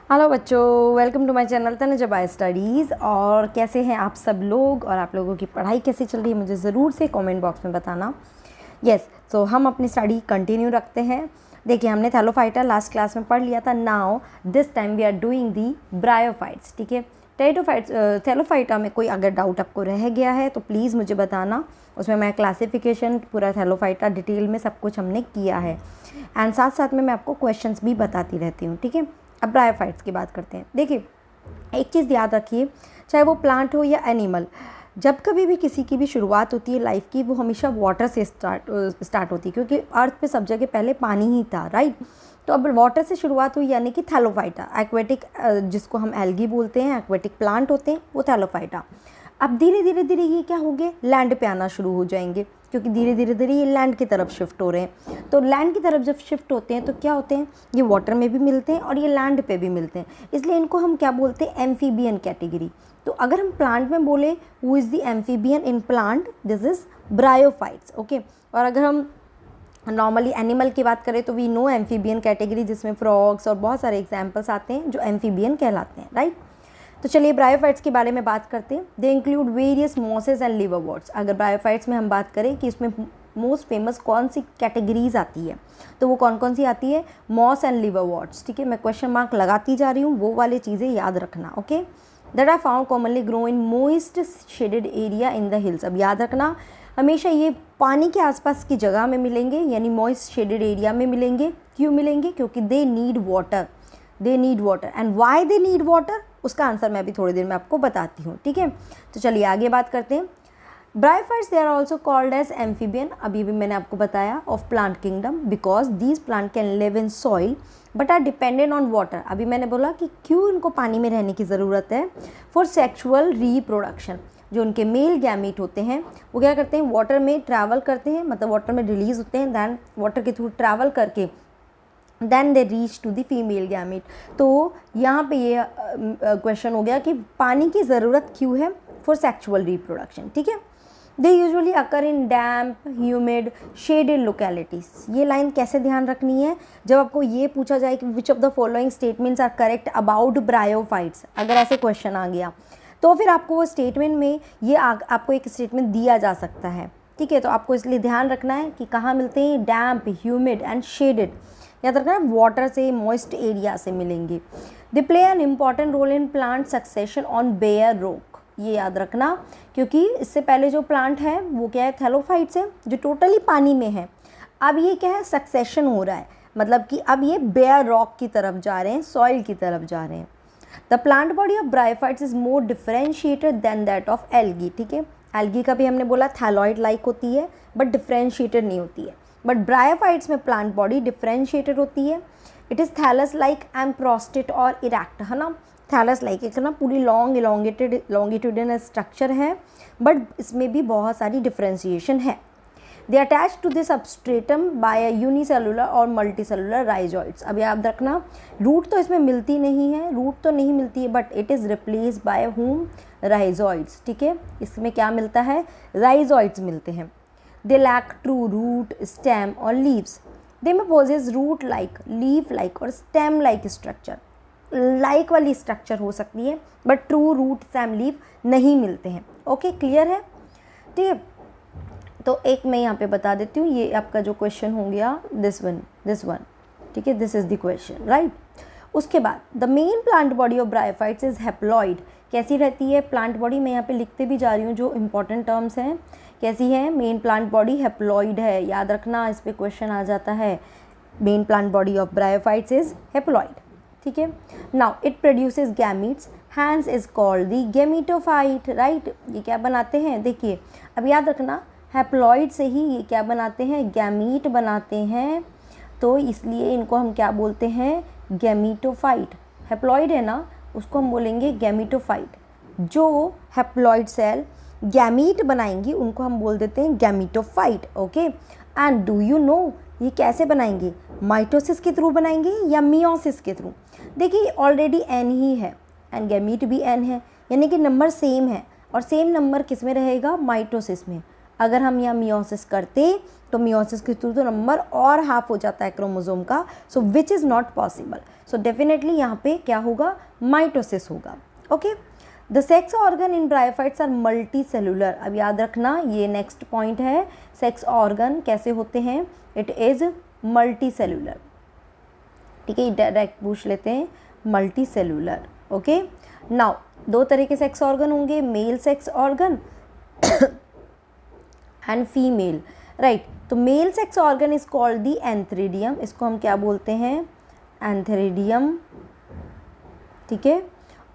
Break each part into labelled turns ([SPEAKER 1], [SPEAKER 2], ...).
[SPEAKER 1] Hello बच्चों, welcome to my channel Tanuja by studies. और कैसे हैं आप सब लोग और आप लोगों की पढ़ाई कैसी चल रही है मुझे ज़रूर से कमेंट बॉक्स में बताना। यस, तो हम अपनी स्टडी कंटिन्यू रखते हैं। देखिए, हमने थैलोफाइटा लास्ट क्लास में पढ़ लिया था। Now this time we are doing the bryophytes. ठीक है, थैलोफाइटा में कोई अगर डाउट आपको रह गया है तो प्लीज़ मुझे बताना। उसमें मैं क्लासिफिकेशन पूरा थैलोफाइटा डिटेल में सब कुछ हमने किया है, एंड साथ साथ में मैं आपको क्वेश्चंस भी बताती रहती हूँ। ठीक है, अब ब्रायोफाइट्स की बात करते हैं। देखिए, एक चीज़ याद रखिए, चाहे वो प्लांट हो या एनिमल, जब कभी भी किसी की भी शुरुआत होती है लाइफ की, वो हमेशा वाटर से स्टार्ट होती है, क्योंकि अर्थ पे सब जगह पहले पानी ही था, राइट। तो अब वाटर से शुरुआत हुई, यानी कि थैलोफाइटा। एक्वेटिक जिसको हम एल्गी बोलते हैं, एक्वेटिक प्लांट होते हैं, वो थैलोफाइटा। अब धीरे धीरे ये क्या होंगे, लैंड पे आना शुरू हो जाएंगे, क्योंकि धीरे धीरे ये लैंड की तरफ शिफ्ट हो रहे हैं। तो लैंड की तरफ जब शिफ्ट होते हैं तो क्या होते हैं, ये वाटर में भी मिलते हैं और ये लैंड पे भी मिलते हैं, इसलिए इनको हम क्या बोलते हैं, एम्फीबियन कैटेगरी। तो अगर हम प्लांट में बोले who is the amphibian in plant, this is bryophytes. Okay, और अगर हम नॉर्मली एनिमल की बात करें तो वी नो एम्फीबियन कैटेगरी, जिसमें फ्रॉग्स और बहुत सारे एग्जाम्पल्स आते हैं जो एम्फीबियन कहलाते हैं, राइट। तो चलिए ब्रायोफाइट्स के बारे में बात करते हैं। They include various mosses and liverworts. अगर ब्रायोफाइट्स में हम बात करें कि इसमें मोस्ट फेमस कौन सी कैटेगरीज आती है, तो वो कौन कौन सी आती है, मॉस एंड लिवरवर्ट्स। ठीक है, मैं क्वेश्चन मार्क लगाती जा रही हूँ, वो वाली चीज़ें याद रखना। Okay, that are found commonly grow in moist shaded area in the hills. अब याद रखना, हमेशा ये पानी के आसपास की जगह में मिलेंगे, यानी मॉइस्ट शेडेड एरिया में मिलेंगे। क्यों मिलेंगे, क्योंकि they need water, they need water. And why they need water, उसका आंसर मैं अभी थोड़ी देर में आपको बताती हूँ। ठीक है, तो चलिए आगे बात करते हैं। Bryophytes they are also called as amphibian, अभी भी मैंने आपको बताया, of plant kingdom, because these plant can live in soil but are dependent on water. अभी मैंने बोला कि क्यों इनको पानी में रहने की ज़रूरत है, फॉर सेक्शुअल रिप्रोडक्शन। जो उनके मेल गैमीट होते हैं वो क्या करते हैं, वाटर में ट्रैवल करते हैं, मतलब वाटर में रिलीज होते हैं, दैन वाटर के थ्रू ट्रैवल करके then they reach to the female gamete. तो यहाँ पे ये क्वेश्चन हो गया कि पानी की ज़रूरत क्यों है, फॉर सेक्शुअल रिप्रोडक्शन। ठीक है, they usually occur in damp, humid, shaded localities. ये लाइन कैसे ध्यान रखनी है, जब आपको ये पूछा जाए कि which of the following statements are correct about bryophytes, अगर ऐसे क्वेश्चन आ गया तो फिर आपको वो स्टेटमेंट में ये आपको एक स्टेटमेंट दिया जा सकता है। ठीक है, तो आपको इसलिए ध्यान रखना है कि कहाँ मिलते हैं, डैम्प, ह्यूमिड एंड शेडेड। याद रखना, वाटर से, मॉइस्ट एरिया से मिलेंगे। They play an important role in plant succession on bare rock. ये याद रखना, क्योंकि इससे पहले जो प्लांट है वो क्या है, थैलोफाइट्स है, जो टोटली पानी में है। अब ये क्या है, सक्सेशन हो रहा है, मतलब कि अब ये बेयर रॉक की तरफ जा रहे हैं, सॉइल की तरफ जा रहे हैं। The plant body of bryophytes is more differentiated than that of algae. ठीक है, एल्गी का भी हमने बोला थैलॉइड लाइक होती है बट डिफरेंशिएटेड नहीं होती है, बट ब्रायोफाइट्स में प्लांट बॉडी डिफरेंशिएटेड होती है। It is thallus like and prostrate और इरेक्ट, है ना। थैलस लाइक एक ना पूरी लॉन्ग इलोंगेटेड लॉन्गिट्यूडिनल स्ट्रक्चर है, बट इसमें भी बहुत सारी डिफरेंशिएशन है। They attach to the substratum by unicellular और मल्टीसेलुलर राइजॉइड्स। अब याद रखना, रूट तो इसमें मिलती नहीं है, रूट तो नहीं मिलती है, but it is replace by hmm, rhizoids. ठीक है, इसमें क्या मिलता है, राइजॉइड्स मिलते हैं। They lack true root, stem और लीव्स। दे में possess root like, leaf like और स्टेम लाइक स्ट्रक्चर। लाइक वाली स्ट्रक्चर हो सकती है, but true root, stem, leaf नहीं मिलते हैं। ओके, क्लियर है। ठीक है, तो एक मैं यहाँ पे बता देती हूँ, ये आपका जो क्वेश्चन हो गया, दिस वन। ठीक है, this is the question, right. उसके बाद the main plant body of bryophytes is haploid. कैसी रहती है प्लांट बॉडी, मैं यहाँ पे लिखते भी जा रही हूँ जो इंपॉर्टेंट टर्म्स हैं। कैसी है, मेन प्लांट बॉडी हैप्लॉइड है, याद रखना, इस पर क्वेश्चन आ जाता है। Main plant body of bryophytes is haploid. ठीक है, now it produces gametes, hence is called the gametophyte, right. ये क्या बनाते हैं, देखिए अब याद रखना, हैप्लॉइड से ही ये क्या बनाते हैं, गैमीट बनाते हैं, तो इसलिए इनको हम क्या बोलते हैं, गैमीटोफाइट। हैप्लॉइड है ना, उसको हम बोलेंगे गैमीटोफाइट। जो हैप्लॉइड सेल गैमीट बनाएंगी उनको हम बोल देते हैं gametophyte. Okay, and do you know ये कैसे बनाएंगे, माइटोसिस के थ्रू बनाएंगे या मियोसिस के थ्रू। देखिए ऑलरेडी एन ही है एंड गैमीट भी एन है, यानी कि नंबर सेम है, और सेम नंबर किस में रहेगा, माइटोसिस में। अगर हम यहाँ मियोसिस करते तो मियोसिस के थ्रू तो नंबर और हाफ हो जाता है क्रोमोसोम का, so which is not possible. So definitely यहाँ पे क्या होगा, माइटोसिस होगा। Okay, the sex organ in bryophytes are multi cellular. अब याद रखना ये नेक्स्ट पॉइंट है, सेक्स ऑर्गन कैसे होते हैं, इट इज़ मल्टी सेलुलर। ठीक है, डायरेक्ट पूछ लेते हैं, मल्टी सेलुलर। ओके, नाउ दो तरह के सेक्स ऑर्गन होंगे, male sex organ and female, right. तो male sex organ is called the antheridium, इसको हम क्या बोलते हैं, एंथ्रीडियम। ठीक है,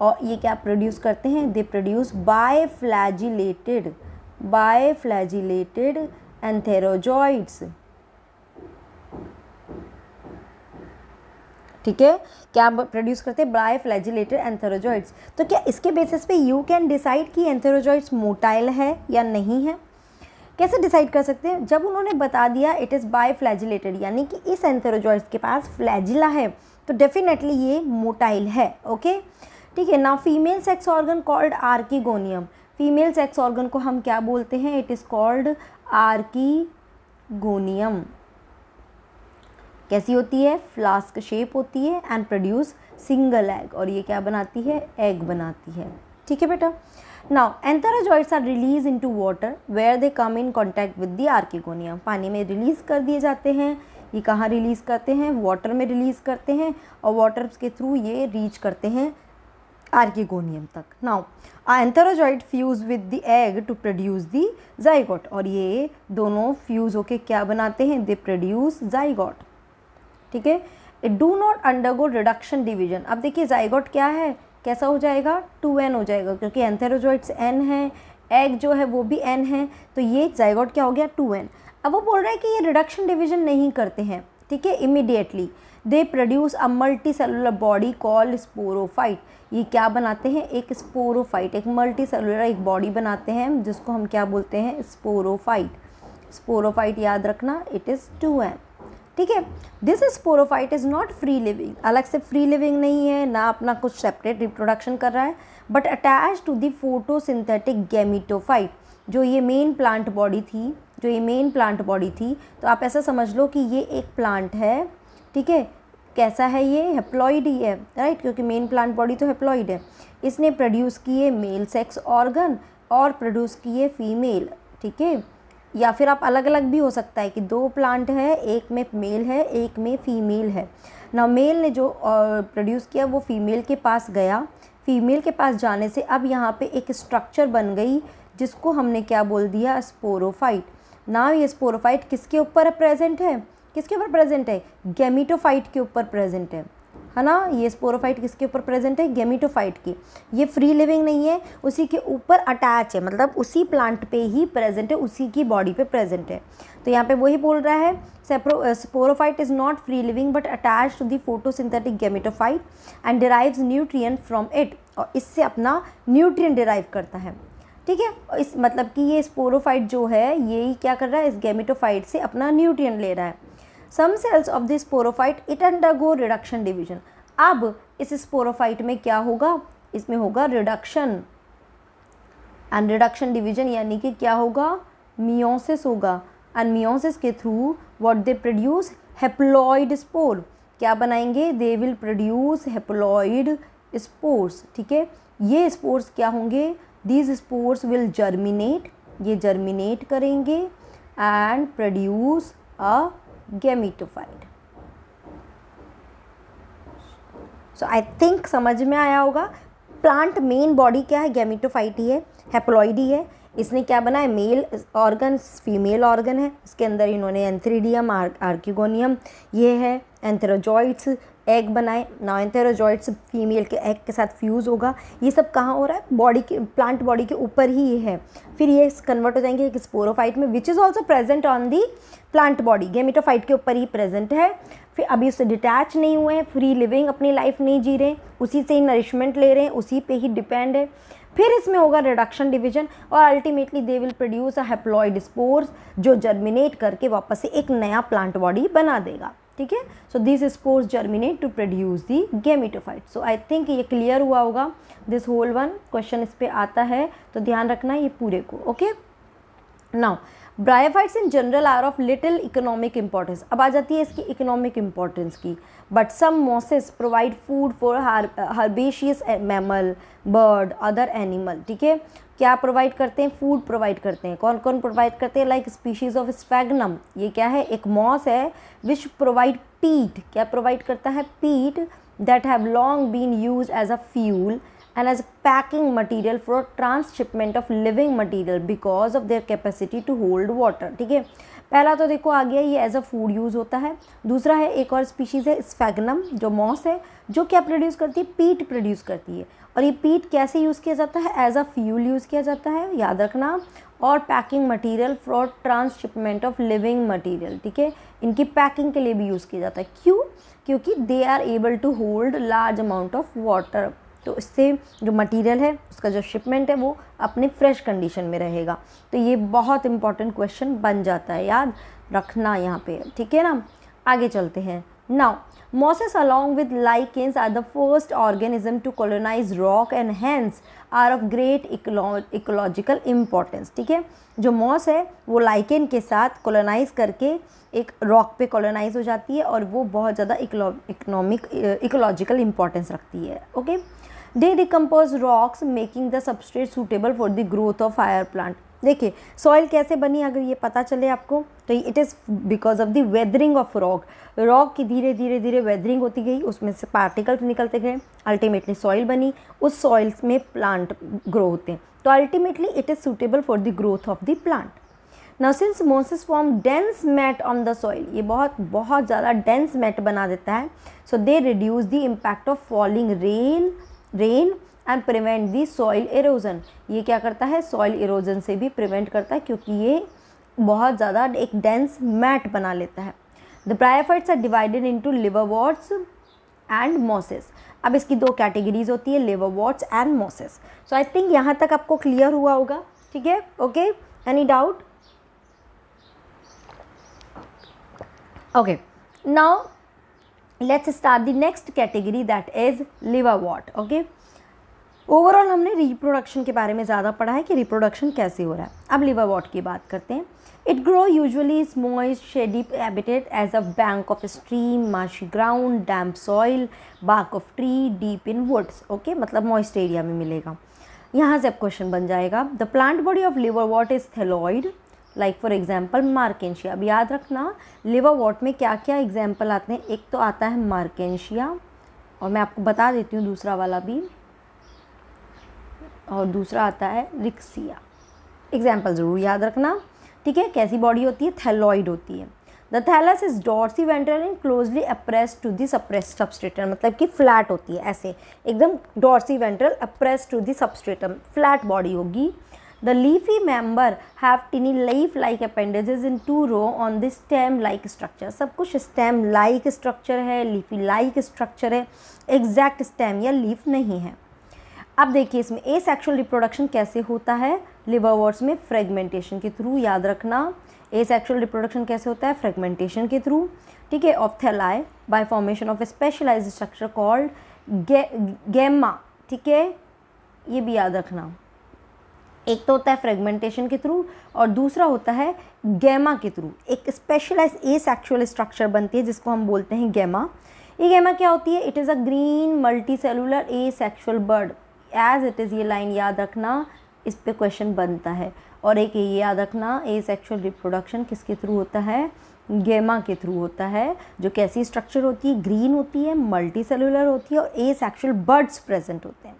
[SPEAKER 1] और ये क्या प्रोड्यूस करते हैं, दे प्रोड्यूस बायफ्लैजिलेटेड एंथेरोजॉइड्स। ठीक है, क्या प्रोड्यूस करते हैं, बायफ्लैजिलेटेड एंथेरोजॉइड्स। तो क्या इसके बेसिस पे यू कैन डिसाइड कि एंथेरोजॉइड्स मोटाइल है या नहीं है? कैसे डिसाइड कर सकते हैं, जब उन्होंने बता दिया इट इज़ बायफ्लैजिलेटेड, यानी कि इस एंथेरोजॉइड्स के पास फ्लैजिला है, तो डेफिनेटली ये मोटाइल है। ओके, ठीक है। Now female sex organ called archegonium, female sex organ को हम क्या बोलते हैं, इट इज़ कॉल्ड आर्कीगोनियम। कैसी होती है, फ्लास्क शेप होती है एंड प्रोड्यूस सिंगल एग, और ये क्या बनाती है, एग बनाती है। ठीक है बेटा। Now antherozoids are release into water where they come in contact with the archegonium, पानी में रिलीज़ कर दिए जाते हैं। ये कहाँ रिलीज़ करते हैं, वाटर में रिलीज़ करते हैं, और वाटर के थ्रू ये रीच करते हैं आर्कीगोनियम तक। Now antherozoid fuse with the egg to produce the zygote, और ये दोनों फ्यूज होके क्या बनाते हैं, दे प्रोड्यूस जाइगोट। ठीक है, it do not undergo reduction division. अब देखिए जाइगोट क्या है, कैसा हो जाएगा, 2n हो जाएगा, क्योंकि एंथेरोजॉइड्स n है, एग जो है वो भी n है, तो ये जाइगोट क्या हो गया, 2n। अब वो बोल रहा है कि ये रिडक्शन डिवीजन नहीं करते हैं। ठीक है, immediately they produce a multi cellular body called sporophyte. ये क्या बनाते हैं, एक स्पोरोफाइट, एक मल्टी सेलुलर एक बॉडी बनाते हैं जिसको हम क्या बोलते हैं, स्पोरोफाइट। स्पोरोफाइट याद रखना, इट इज़ 2n। ठीक है, this sporophyte is not free living, अलग से फ्री लिविंग नहीं है, ना अपना कुछ सेपरेट रिप्रोडक्शन कर रहा है, but attach to the photosynthetic gametophyte. जो ये मेन प्लांट बॉडी थी, तो आप ऐसा समझ लो कि ये एक प्लांट है। ठीक है, कैसा है ये, हेप्लॉइड ही है, राइट, क्योंकि मेन प्लांट बॉडी तो हेप्लॉइड है। इसने प्रोड्यूस किए मेल सेक्स ऑर्गन और प्रोड्यूस किए फीमेल। ठीक है, या फिर आप अलग अलग भी हो सकता है कि दो प्लांट है, एक में मेल है एक में फीमेल है। ना मेल ने जो प्रोड्यूस किया वो फीमेल के पास गया, फीमेल के पास जाने से अब यहाँ पे एक स्ट्रक्चर बन गई जिसको हमने क्या बोल दिया, स्पोरोफाइट। ना ये स्पोरोफाइट किसके ऊपर प्रेजेंट है, गैमीटोफाइट के ऊपर प्रेजेंट है ना। ये स्पोरोफाइट किसके ऊपर प्रेजेंट है, गैमीटोफाइट की। ये फ्री लिविंग नहीं है, उसी के ऊपर अटैच है, मतलब उसी प्लांट पे ही प्रेजेंट है, उसी की बॉडी पे प्रेजेंट है। तो यहाँ पे वही बोल रहा है, sporophyte is not free living but attach to the photosynthetic gametophyte and derives nutrient from it, और इससे अपना न्यूट्रिएंट डिराइव करता है। ठीक है, इस मतलब कि ये स्पोरोफाइट जो है यही क्या कर रहा है, इस गैमीटोफाइट से अपना न्यूट्रिएंट ले रहा है। Some cells of the sporophyte it undergo reduction division। अब इस स्पोरोफाइट में क्या होगा, इसमें होगा रिडक्शन एंड रिडक्शन डिवीजन, यानी कि क्या होगा, मियोसिस होगा। एंड मियोसिस के through what they produce, haploid spore. क्या बनाएंगे, they will produce haploid spores. ठीक है, ये स्पोर्स क्या होंगे, दीज स्पोर्स विल जर्मिनेट, ये जर्मिनेट करेंगे and produce a gametophyte. So I think समझ में आया होगा। प्लांट मेन बॉडी क्या है, गैमीटोफाइट ही है, हैप्लॉइड ही है। इसने क्या बनाया, मेल ऑर्गन फीमेल ऑर्गन है, इसके अंदर इन्होंने एंथ्रीडियम आर्कीगोनियम ये है, एंथेरोजॉइड्स एग बनाए। ना एंथेरोजॉइड्स फीमेल के एग के साथ फ्यूज़ होगा। ये सब कहाँ हो रहा है, बॉडी के प्लांट बॉडी के ऊपर ही ये है। फिर ये कन्वर्ट हो जाएंगे एक स्पोरोफाइट में which is also present on the plant body, gametophyte के ऊपर ही प्रेजेंट है। फिर अभी उससे डिटैच नहीं हुए हैं, फ्री लिविंग अपनी लाइफ नहीं जी रहे, उसी से ही नरिशमेंट ले रहे हैं, उसी पे ही डिपेंड है। फिर इसमें होगा रिडक्शन डिवीजन और ultimately they will produce a haploid spores जो जर्मिनेट करके वापस से एक नया प्लांट बॉडी बना देगा। ठीक है, so this spores germinate to produce the gametophyte. So I think ये क्लियर हुआ होगा, दिस होल वन क्वेश्चन इस पे आता है तो ध्यान रखना ये पूरे को। Okay now bryophytes in general are of little economic importance. अब आ जाती है इसकी इकोनॉमिक इंपॉर्टेंस की। But some mosses provide food for herbaceous mammal, bird, other animal. ठीक है, क्या प्रोवाइड करते हैं? फूड प्रोवाइड करते हैं। कौन कौन प्रोवाइड करते हैं? लाइक स्पीशीज ऑफ स्फैग्नम, ये क्या है? एक मॉस है विच प्रोवाइड पीट। क्या प्रोवाइड करता है? Peat that have long been use as a fuel and as packing material for transshipment of living material because of their capacity to hold water। ठीक है, पहला तो देखो आ गया, ये एज अ फूड यूज़ होता है। दूसरा है, एक और स्पीशीज़ है स्फैग्नम, जो मॉस है, जो क्या प्रोड्यूस करती है? पीट प्रोड्यूस करती है। और ये पीट कैसे यूज़ किया जाता है? एज अ फ्यूल यूज़ किया जाता है, याद रखना। और packing material for transshipment of living material. ठीक है, इनकी पैकिंग के लिए भी यूज़ किया जाता है। क्यों? क्योंकि they are able to hold large amount of water. तो इससे जो मटेरियल है उसका जो शिपमेंट है वो अपने फ्रेश कंडीशन में रहेगा। तो ये बहुत इंपॉर्टेंट क्वेश्चन बन जाता है, याद रखना यहाँ पे। ठीक है ना, आगे चलते हैं। Now mosses along with lichens are the first organism to colonize rock and hence are of great ecological importance. ठीक है, जो मॉस है वो लाइकेन के साथ कॉलोनाइज करके एक रॉक पे कॉलोनाइज हो जाती है और वो बहुत ज़्यादा इकोलॉजिकल इम्पॉर्टेंस रखती है। Okay, they decompose rocks making the substrate suitable for the growth of higher plant. देखिए सॉइल कैसे बनी, अगर ये पता चले आपको तो it is because of the weathering of rock. Rock की धीरे धीरे धीरे वेदरिंग होती गई, उसमें से पार्टिकल्स निकलते गए, अल्टीमेटली सॉइल बनी, उस सॉइल में प्लांट ग्रो होते हैं। तो ultimately it is suitable for the growth of the plant. Now since mosses form dense mat on the soil, ये बहुत ज़्यादा डेंस मैट बना देता है। So they reduce the impact of falling rain and prevent the soil erosion. ये क्या करता है? सॉइल इरोजन से भी प्रिवेंट करता है, क्योंकि ये बहुत ज़्यादा एक डेंस मैट बना लेता है। The bryophytes are divided into liverworts and mosses. अब इसकी दो कैटेगरीज होती है, liverworts and mosses. So I think यहाँ तक आपको क्लियर हुआ होगा। ठीक है, okay, any doubt? Okay, now let's start the next category that is liverwort. Okay, overall हमने रिप्रोडक्शन के बारे में ज़्यादा पढ़ा है कि रिप्रोडक्शन कैसे हो रहा है। अब लिवरवॉर्ट की बात करते हैं। It grow usually is moist shady habitat as a bank of stream, marshy ground, damp soil, bark of tree, deep in woods. Okay, मतलब मॉइस्ट एरिया में मिलेगा। यहाँ से अब क्वेश्चन बन जाएगा, the plant body of liverwort is thalloid, like for example Marchantia. अब याद रखना लिवरवॉर्ट में क्या क्या एग्जाम्पल आते हैं। एक तो आता है मार्केंशिया, और मैं आपको बता देती हूँ दूसरा वाला भी, और दूसरा आता है रिक्सिया। एग्जाम्पल ज़रूर याद रखना। ठीक है, कैसी बॉडी होती है? थैलॉइड होती है। The thallus is dorsi ventral and closely appressed to the substratum, मतलब कि फ्लैट होती है, ऐसे एकदम dorsi ventral appressed to the substratum, flat body होगी। The leafy member have tiny leaf like appendages in 2 row on the stem like structure. सब कुछ stem like structure है, लीफी लाइक स्ट्रक्चर है, एग्जैक्ट स्टेम या leaf नहीं है। अब देखिए इसमें एसेक्सुअल रिप्रोडक्शन कैसे होता है लिवरवॉर्ट्स में? फ्रेगमेंटेशन के थ्रू। याद रखना, एसेक्सुअल रिप्रोडक्शन कैसे होता है? फ्रेगमेंटेशन के थ्रू। ठीक है, of thalli by formation of a specialised structure called gamma. ठीक है, ये भी याद रखना। एक तो होता है फ्रेगमेंटेशन के थ्रू और दूसरा होता है गैमा के थ्रू। एक स्पेशलाइज्ड एसेक्सुअल स्ट्रक्चर बनती है जिसको हम बोलते हैं गैमा। ये गैमा क्या होती है? It is a green multi cellular asexual bud. As it is, ये लाइन याद रखना, इस पे क्वेश्चन बनता है। और एक ये याद रखना, एसेक्सुअल रिप्रोडक्शन किसके थ्रू होता है? गैमा के थ्रू होता है। जो कैसी स्ट्रक्चर होती है? ग्रीन होती है, मल्टी सेलुलर होती है और एसेक्सुअल बर्ड्स प्रेजेंट होते हैं,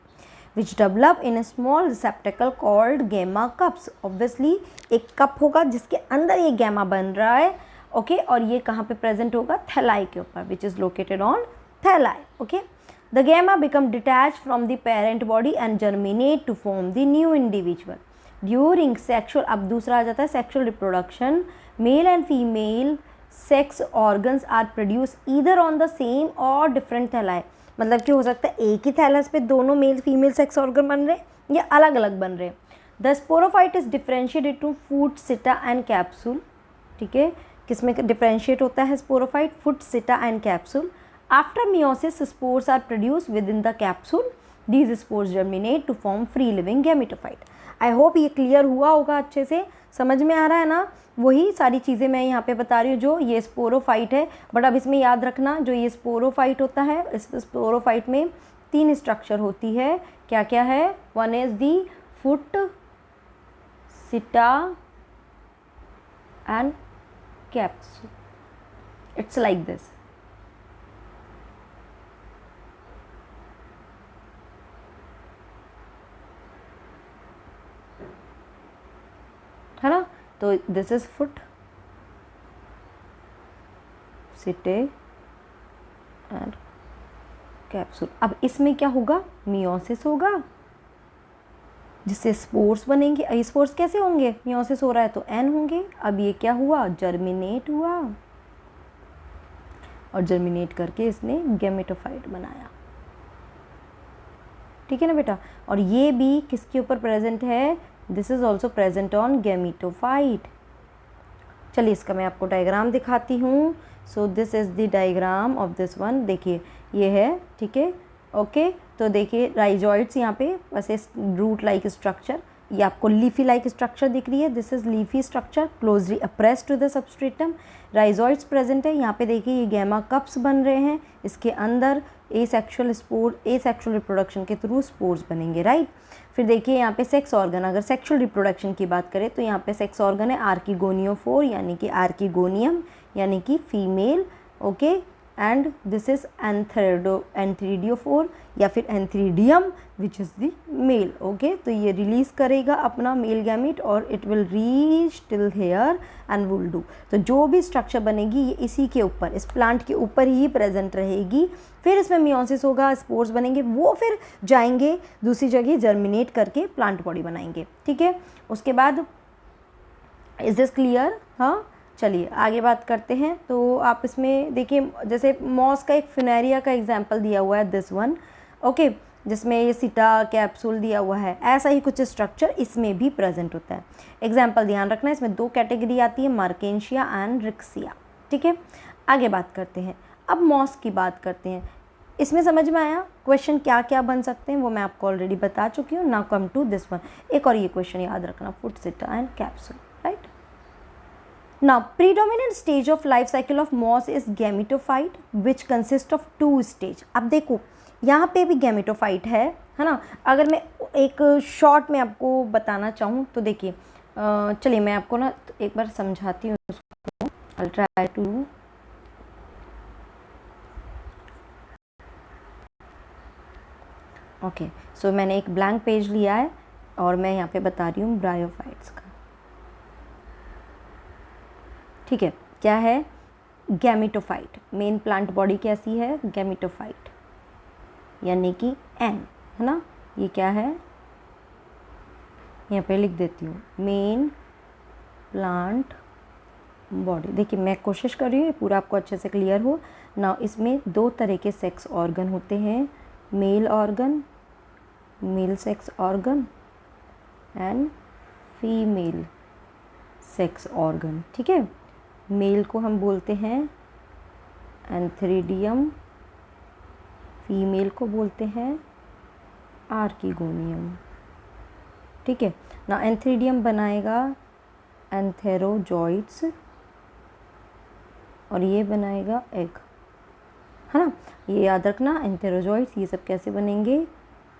[SPEAKER 1] which develop in A small receptacle called gemma cups. Obviously एक कप होगा जिसके अंदर ये गैमा बन रहा है। ओके, और ये कहाँ पे प्रेजेंट होगा? थैलाई के ऊपर, which is located on thalli. Okay, the gamma become detached from the parent body and germinate to form the new individual during sexual। अब दूसरा आ जाता है sexual reproduction। male and female sex organs are produced either on the same or different thalli। मतलब कि हो सकता है एक ही थैलस पे दोनों मेल फीमेल सेक्स ऑर्गन बन रहे हैं या अलग अलग बन रहे हैं। The sporophyte is differentiated to foot, seta and capsule. ठीक है, किसमें डिफ्रेंशिएट होता है sporophyte? Foot, seta and capsule. After meiosis, spores are produced within the capsule. These spores germinate to form free living gametophyte। I hope ये clear हुआ होगा, अच्छे से समझ में आ रहा है ना। वही सारी चीज़ें मैं यहाँ पे बता रही हूँ जो ये स्पोरोफाइट है। बट अब इसमें याद रखना, जो ये स्पोरोफाइट होता है, इस स्पोरोफाइट में 3 स्ट्रक्चर होती है। क्या क्या है? One is the foot, seta and capsule. It's like this. है ना? तो this is foot, seta and capsule. अब इसमें क्या होगा? मियोसिस होगा, जिससे स्पोर्स बनेंगे। ये स्पोर्स कैसे होंगे? मियोसिस हो रहा है तो एन होंगे। अब ये क्या हुआ? जर्मिनेट हुआ, और जर्मिनेट करके इसने गैमेटोफाइट बनाया। ठीक है ना बेटा? और ये भी किसके ऊपर प्रेजेंट है? This is also present on gametophyte. चलिए इसका मैं आपको डायग्राम दिखाती हूँ। So this is the diagram of this one. देखिए ये है, ठीक है, ओके। तो देखिए राइजॉइड्स यहाँ पे वैसे रूट लाइक स्ट्रक्चर, ये आपको लीफी लाइक स्ट्रक्चर दिख रही है। This is leafy structure closely appressed to the substratum. Rhizoids present है यहाँ पे। देखिए ये गैमा कप्स बन रहे हैं, इसके अंदर एसेक्सुअल रिप्रोडक्शन के थ्रू स्पोर्स बनेंगे, राइट। फिर देखिए यहाँ पे सेक्स ऑर्गन, अगर सेक्सुअल रिप्रोडक्शन की बात करें तो यहाँ पे सेक्स ऑर्गन है आर्किगोनियोफोर, यानी कि आर्किगोनियम यानी कि female, okay. And this is antheridiophore या फिर antheridium which is the male, okay. तो ये रिलीज़ करेगा अपना मेल गैमीट और it will reach till here and will do. तो जो भी स्ट्रक्चर बनेगी ये इसी के ऊपर, इस प्लांट के ऊपर ही प्रेजेंट रहेगी। फिर इसमें मियोसिस होगा, स्पोर्स बनेंगे, वो फिर जाएंगे दूसरी जगह जर्मिनेट करके प्लांट बॉडी बनाएंगे, ठीक है। उसके बाद इज दिस क्लियर? हाँ, चलिए आगे बात करते हैं। तो आप इसमें देखिए जैसे मॉस का एक फिनेरिया का एग्जाम्पल दिया हुआ है, दिस वन, ओके, जिसमें ये सिटा कैप्सूल दिया हुआ है। ऐसा ही कुछ स्ट्रक्चर इसमें भी प्रेजेंट होता है। एग्जाम्पल ध्यान रखना, इसमें 2 कैटेगरी आती है, मार्केंशिया एंड रिक्सिया, ठीक है। आगे बात करते हैं, अब मॉस की बात करते हैं। इसमें समझ में आया क्वेश्चन क्या क्या बन सकते हैं, वो मैं आपको ऑलरेडी बता चुकी हूँ। Now come to this one. एक और ये क्वेश्चन याद रखना, foot, seta and capsule, right. Now, predominant stage of life cycle of moss is gametophyte, which consists of 2 stage. अब देखो यहाँ पे भी gametophyte है ना। अगर मैं एक शॉर्ट में आपको बताना चाहूँ तो देखिए, चलिए मैं आपको ना एक बार समझाती हूँ उसको। I'll try to okay. सो मैंने एक ब्लैंक पेज लिया है और मैं यहाँ पे बता रही हूँ ब्रायोफाइट्स का, ठीक है। क्या है? गैमेटोफाइट। मेन प्लांट बॉडी कैसी है? गैमेटोफाइट, यानी कि एन, है ना। ये क्या है? यहाँ पे लिख देती हूँ, मेन प्लांट बॉडी। देखिए मैं कोशिश कर रही हूँ पूरा आपको अच्छे से क्लियर हो ना। इसमें 2 तरह के सेक्स ऑर्गन होते हैं, male organ, male sex organ and female sex organ, ठीक है। मेल को हम बोलते हैं एंथ्रीडियम, फीमेल को बोलते हैं आर्किगोनियम, ठीक है ना। एंथ्रीडियम बनाएगा एंथेरोजॉइड्स और ये बनाएगा एग, है ना। ये याद रखना, एंथेरोजॉइड्स ये सब कैसे बनेंगे?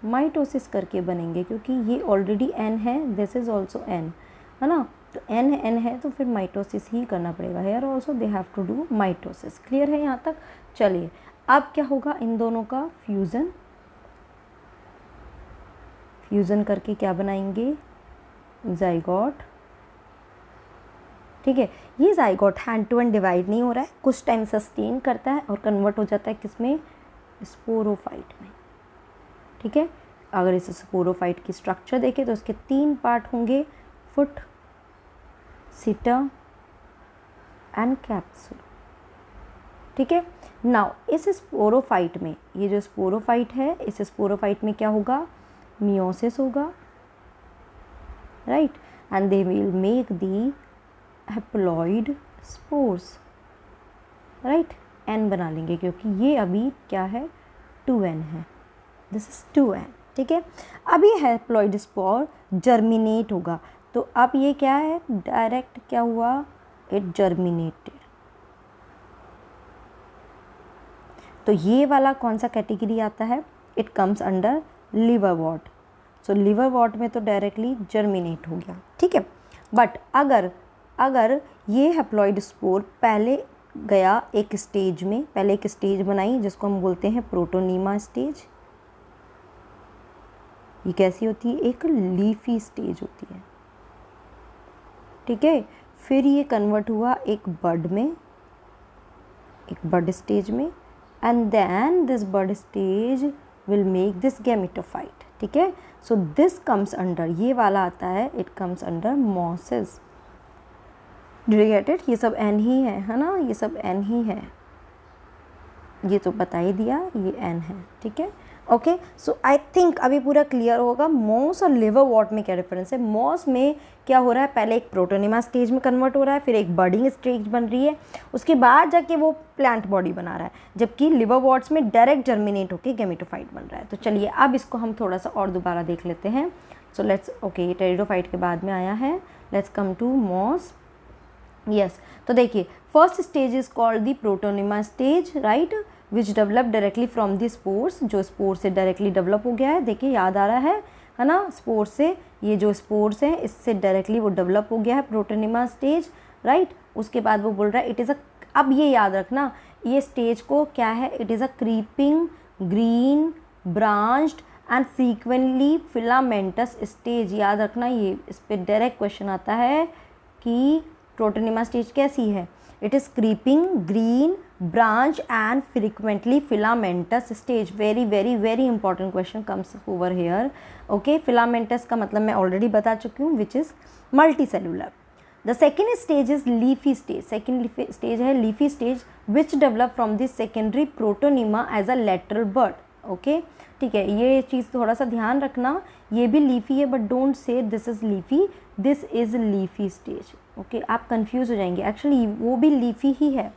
[SPEAKER 1] माइटोसिस करके बनेंगे, क्योंकि ये ऑलरेडी एन है, दिस इज ऑल्सो एन, है ना। तो एन है तो फिर माइटोसिस ही करना पड़ेगा। Here also they have to do mitosis. Clear है यहाँ तक? चलिए अब क्या होगा? इन दोनों का फ्यूज़न, फ्यूज़न करके क्या बनाएंगे? जाइगोट, ठीक है। ये zygote hand to hand divide नहीं हो रहा है, कुछ टाइम सस्टेन करता है और कन्वर्ट हो जाता है किसमें? स्पोरोफाइट में, ठीक है। अगर इस स्पोरोफाइट की स्ट्रक्चर देखें तो इसके 3 पार्ट होंगे, फुट, सिटा एंड कैप्सूल, ठीक है। नाउ इस स्पोरोफाइट में, ये जो स्पोरोफाइट है, इस स्पोरोफाइट में क्या होगा? मियोसिस होगा, right, and they will make the haploid spores, right. N बना लेंगे क्योंकि ये अभी क्या है? 2n है, दिस इज 2n, ठीक है। अब ये हैप्लॉइड स्पोर जर्मिनेट होगा, तो अब ये क्या है, डायरेक्ट क्या हुआ, इट जर्मिनेटेड। तो ये वाला कौन सा कैटेगरी आता है, इट कम्स अंडर लिवरवॉर्ट। सो लिवरवॉर्ट में तो डायरेक्टली जर्मिनेट हो गया, ठीक है। बट अगर ये हैप्लॉइड स्पोर पहले गया एक स्टेज में, पहले एक स्टेज बनाई जिसको हम बोलते हैं प्रोटोनीमा स्टेज। ये कैसी होती है, एक लीफी स्टेज होती है, ठीक है। फिर ये कन्वर्ट हुआ एक बड में, एक बड स्टेज में, and then this bud stage will make this gametophyte, ठीक है। सो दिस कम्स अंडर, ये वाला आता है, it comes under mosses. Did you get it? ये सब एन ही है ना, ये सब एन ही है, ये तो बता ही दिया, ये एन है, ठीक है। ओके, सो आई थिंक अभी पूरा क्लियर होगा मॉस और लिवरवॉर्ट में क्या डिफरेंस है। मॉस में क्या हो रहा है, पहले एक प्रोटोनिमा स्टेज में कन्वर्ट हो रहा है, फिर एक बडिंग स्टेज बन रही है, उसके बाद जाके वो प्लांट बॉडी बना रहा है, जबकि लिवरवॉर्ट्स में डायरेक्ट जर्मिनेट होकर गेमेटोफाइट बन रहा है। तो चलिए अब इसको हम थोड़ा सा और दोबारा देख लेते हैं। सो लेट्स, ओके, ये टेरिडोफाइट के बाद में आया है, let's come to moss. Yes, तो देखिए first stage is called the protonema stage, right, which develop directly from the spores, जो स्पोर से डायरेक्टली डेवलप हो गया है। देखिए याद आ रहा है ना, स्पोर से, ये जो स्पोर्स हैं इससे डायरेक्टली वो डेवलप हो गया है प्रोटोनिमा स्टेज, राइट। उसके बाद वो बोल रहा है इट इज़ अ, अब ये याद रखना ये स्टेज को क्या है, it is a creeping green branched and frequently filamentous stage. याद रखना, ये इस पर डायरेक्ट क्वेश्चन आता है कि प्रोटोनिमा स्टेज कैसी है। It is creeping green branch and frequently filamentous stage. very very very important question comes over here. okay, filamentous का मतलब मैं already बता चुकी हूँ, which is multicellular. the second stage is leafy stage. second stage है leafy stage which develop from the secondary protonema as a lateral bud. okay, ठीक है, ये चीज़ थोड़ा सा ध्यान रखना, ये भी लीफी है but don't say this is leafy, this is leafy stage. Okay, आप कंफ्यूज हो जाएंगे, एक्चुअली वो भी लीफी ही है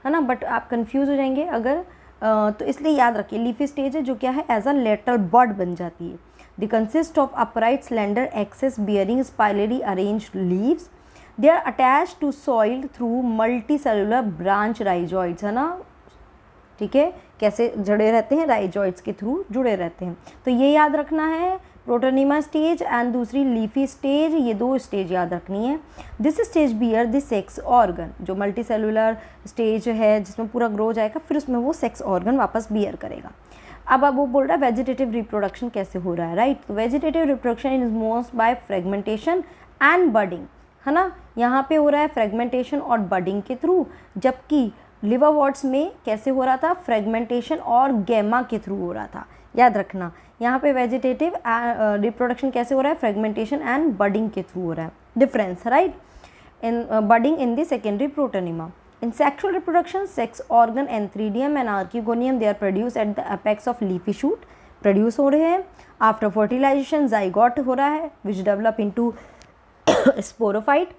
[SPEAKER 1] ना, बट आप कंफ्यूज हो जाएंगे अगर तो इसलिए याद रखिए लीफी स्टेज है जो क्या है, एज अ लेटरल बड बन जाती है। The consist of upright slender axes bearing spirally arranged leaves, they are attach to soil through multi cellular branch rhizoids, है ना, ठीक है, कैसे जुड़े रहते हैं, राइजॉइड्स के थ्रू जुड़े रहते हैं। तो ये याद रखना है, प्रोटोनिमा स्टेज एंड दूसरी लीफी स्टेज, ये दो स्टेज याद रखनी है। This stage bear the sex organ, जो मल्टी सेलुलर स्टेज है जिसमें पूरा ग्रो हो जाएगा, फिर उसमें वो सेक्स ऑर्गन वापस बियर करेगा। अब वो बोल रहा है वेजिटेटिव रिप्रोडक्शन कैसे हो रहा है, राइट। तो vegetative reproduction is most by fragmentation and budding, है ना, यहाँ पे हो रहा है फ्रेगमेंटेशन और बडिंग के थ्रू, जबकि लिवरवॉर्ट्स में कैसे हो रहा था, फ्रेगमेंटेशन और गैमा के थ्रू हो रहा था। याद रखना, यहाँ पे वेजिटेटिव रिप्रोडक्शन कैसे हो रहा है, फ्रेगमेंटेशन एंड बडिंग के थ्रू हो रहा है, difference, right. In budding in the secondary protonema. In sexual reproduction sex organ antheridium and archegonium they are produce at the apex of leafy shoot, produce हो रहे हैं। आफ्टर फर्टिलाइजेशन जाइगोट हो रहा है which develop into sporophyte,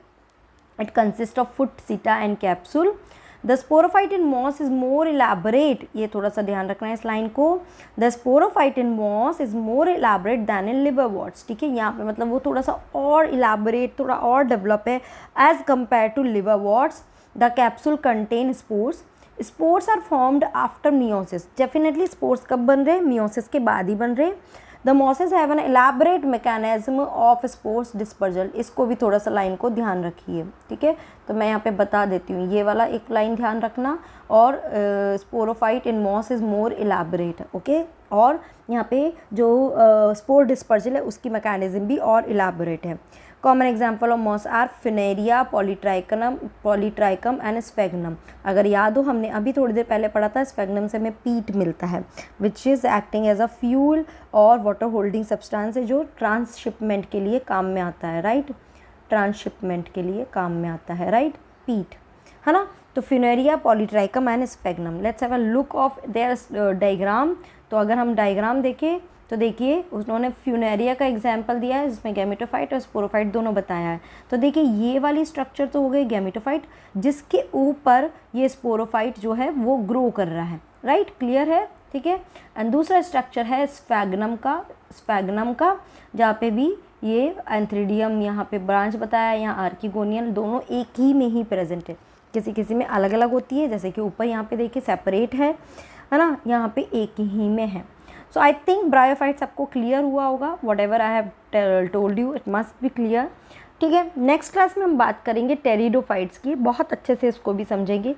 [SPEAKER 1] it consist of foot, seta and capsule. The sporophyte in moss is more elaborate, ये थोड़ा सा ध्यान रखना है इस लाइन को, the sporophyte in moss is more elaborate than in liverworts, ठीक है, यहाँ पे मतलब वो थोड़ा सा और इलाबरेट, थोड़ा और डेवलप है as compare to liverworts. The capsule contain spores, spores are formed after meiosis, definitely spores कब बन रहे हैं, मियोसिस के बाद ही बन रहे। The mosses have an elaborate mechanism of spores dispersal, इसको भी थोड़ा सा लाइन को ध्यान रखिए, ठीक है। तो मैं यहाँ पे बता देती हूँ, ये वाला एक लाइन ध्यान रखना, और sporophyte in moss is more elaborate, okay. और यहाँ पे जो स्पोर डिस्पर्जल है उसकी मैकेनिज्म भी और इलाबरेट है। Common example of moss are Funaria, Polytrichum and Sphagnum. अगर याद हो, हमने अभी थोड़ी देर पहले पढ़ा था, स्फेगनम से हमें पीट मिलता है which is acting as a fuel और वाटर होल्डिंग सब्सटेंस है, जो ट्रांसशिपमेंट के लिए काम में आता है, राइट, ट्रांसशिपमेंट के लिए काम में आता है, राइट, पीट, है ना। तो Funaria, Polytrichum and sphagnum. Let's have a look of their diagram. तो अगर हम डायग्राम देखें तो देखिए उन्होंने फ्यूनेरिया का एग्जाम्पल दिया है जिसमें गैमेटोफाइट और स्पोरोफाइट दोनों बताया है। तो देखिए ये वाली स्ट्रक्चर तो हो गई गैमेटोफाइट, जिसके ऊपर ये स्पोरोफाइट जो है वो ग्रो कर रहा है, राइट, क्लियर है, ठीक है। एंड दूसरा स्ट्रक्चर है स्फैग्नम का जहाँ पे भी ये एंथ्रीडियम यहाँ पे ब्रांच बताया है, यहाँ आर्किगोनियन, दोनों एक ही में ही प्रेजेंट है, किसी किसी में अलग अलग होती है, जैसे कि ऊपर यहाँ पे देखिए सेपरेट है ना, यहाँ पे एक ही में है। सो आई थिंक ब्रायोफाइट्स आपको क्लियर हुआ होगा, what ever I have told you it must be clear, ठीक है। नेक्स्ट क्लास में हम बात करेंगे टेरिडोफाइट्स की, बहुत अच्छे से इसको भी समझेंगे।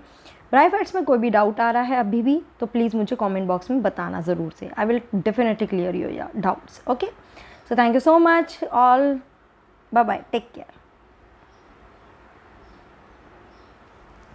[SPEAKER 1] ब्रायोफाइट्स में कोई भी डाउट आ रहा है अभी भी तो प्लीज़ मुझे कमेंट बॉक्स में बताना ज़रूर से, I will definitely clear your doubts, okay. So thank you so much all, bye bye, take care.